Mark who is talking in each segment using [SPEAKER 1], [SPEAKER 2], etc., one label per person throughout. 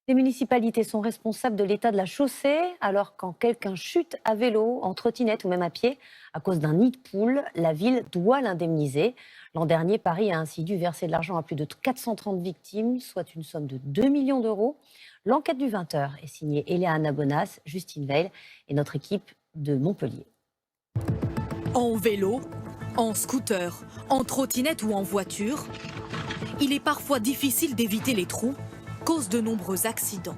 [SPEAKER 1] Les municipalités sont responsables de l'état de la chaussée, alors quand quelqu'un chute à vélo, en trottinette ou même à pied à cause d'un nid de poule, la ville doit l'indemniser. L'an dernier, Paris a ainsi dû verser de l'argent à plus de 430 victimes, soit une somme de 2 millions d'euros. L'enquête du 20h est signée Eleana Bonas, Justine Veil et notre équipe de Montpellier.
[SPEAKER 2] En vélo, en scooter, en trottinette ou en voiture, il est parfois difficile d'éviter les trous, cause de nombreux accidents.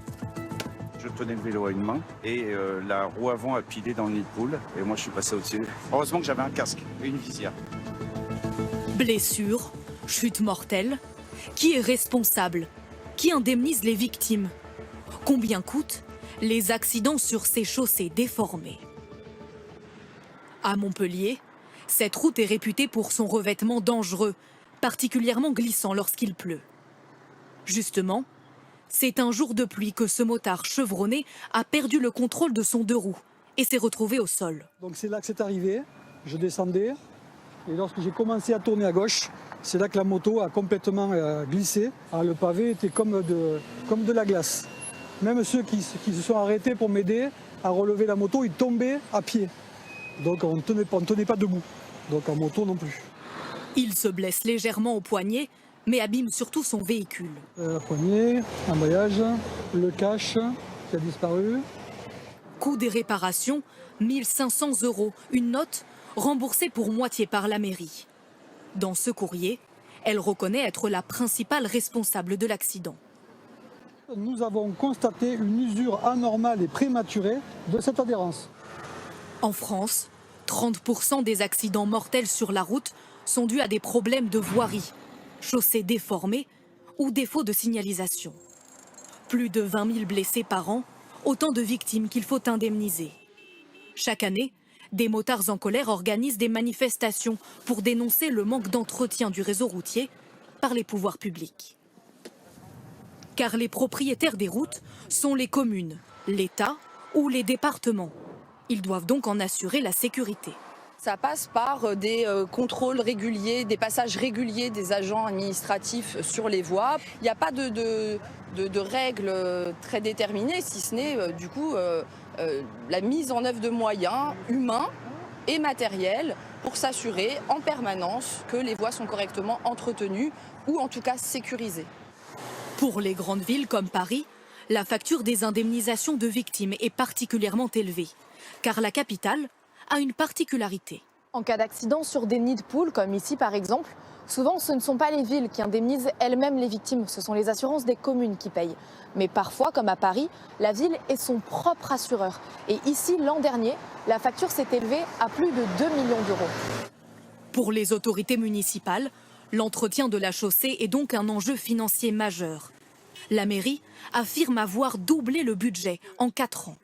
[SPEAKER 3] Je tenais le vélo à une main et la roue avant a pilé dans le nid de poule et moi je suis passé au-dessus. Heureusement que j'avais un casque et une visière.
[SPEAKER 2] Blessures, chutes mortelles. Qui est responsable? Qui indemnise les victimes? Combien coûtent les accidents sur ces chaussées déformées? À Montpellier, cette route est réputée pour son revêtement dangereux, particulièrement glissant lorsqu'il pleut. Justement, c'est un jour de pluie que ce motard chevronné a perdu le contrôle de son deux roues et s'est retrouvé au sol.
[SPEAKER 4] Donc c'est là que c'est arrivé, je descendais et lorsque j'ai commencé à tourner à gauche, c'est là que la moto a complètement glissé. Alors, le pavé était comme de la glace. Même ceux qui se sont arrêtés pour m'aider à relever la moto, ils tombaient à pied. Donc on ne tenait pas debout, donc en moto non plus.
[SPEAKER 2] Il se blesse légèrement au poignet, mais abîme surtout son véhicule.
[SPEAKER 4] La poignée, l'embrayage, le cache qui a disparu.
[SPEAKER 2] Coût des réparations, 1 500 €, une note remboursée pour moitié par la mairie. Dans ce courrier, elle reconnaît être la principale responsable de l'accident.
[SPEAKER 4] Nous avons constaté une usure anormale et prématurée de cette adhérence.
[SPEAKER 2] En France, 30% des accidents mortels sur la route sont dus à des problèmes de voirie, chaussées déformées ou défaut de signalisation. Plus de 20 000 blessés par an, autant de victimes qu'il faut indemniser. Chaque année, des motards en colère organisent des manifestations pour dénoncer le manque d'entretien du réseau routier par les pouvoirs publics. Car les propriétaires des routes sont les communes, l'État ou les départements. Ils doivent donc en assurer la sécurité.
[SPEAKER 5] Ça passe par des contrôles réguliers, des passages réguliers des agents administratifs sur les voies. Il n'y a pas de règles très déterminées, si ce n'est du coup la mise en œuvre de moyens humains et matériels pour s'assurer en permanence que les voies sont correctement entretenues ou en tout cas sécurisées.
[SPEAKER 2] Pour les grandes villes comme Paris, la facture des indemnisations de victimes est particulièrement élevée, car la capitale a une particularité.
[SPEAKER 6] En cas d'accident sur des nids de poules, comme ici par exemple, souvent ce ne sont pas les villes qui indemnisent elles-mêmes les victimes, ce sont les assurances des communes qui payent. Mais parfois, comme à Paris, la ville est son propre assureur. Et ici, l'an dernier, la facture s'est élevée à plus de 2 millions d'euros.
[SPEAKER 2] Pour les autorités municipales, l'entretien de la chaussée est donc un enjeu financier majeur. La mairie affirme avoir doublé le budget en 4 ans.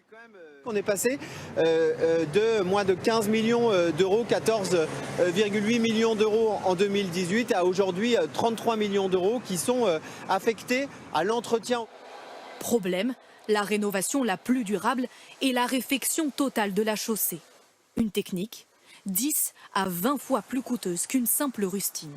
[SPEAKER 7] On est passé de moins de 15 millions d'euros, 14,8 millions d'euros en 2018 à aujourd'hui 33 millions d'euros qui sont affectés à l'entretien.
[SPEAKER 2] Problème, la rénovation la plus durable est la réfection totale de la chaussée. Une technique 10 à 20 fois plus coûteuse qu'une simple rustine.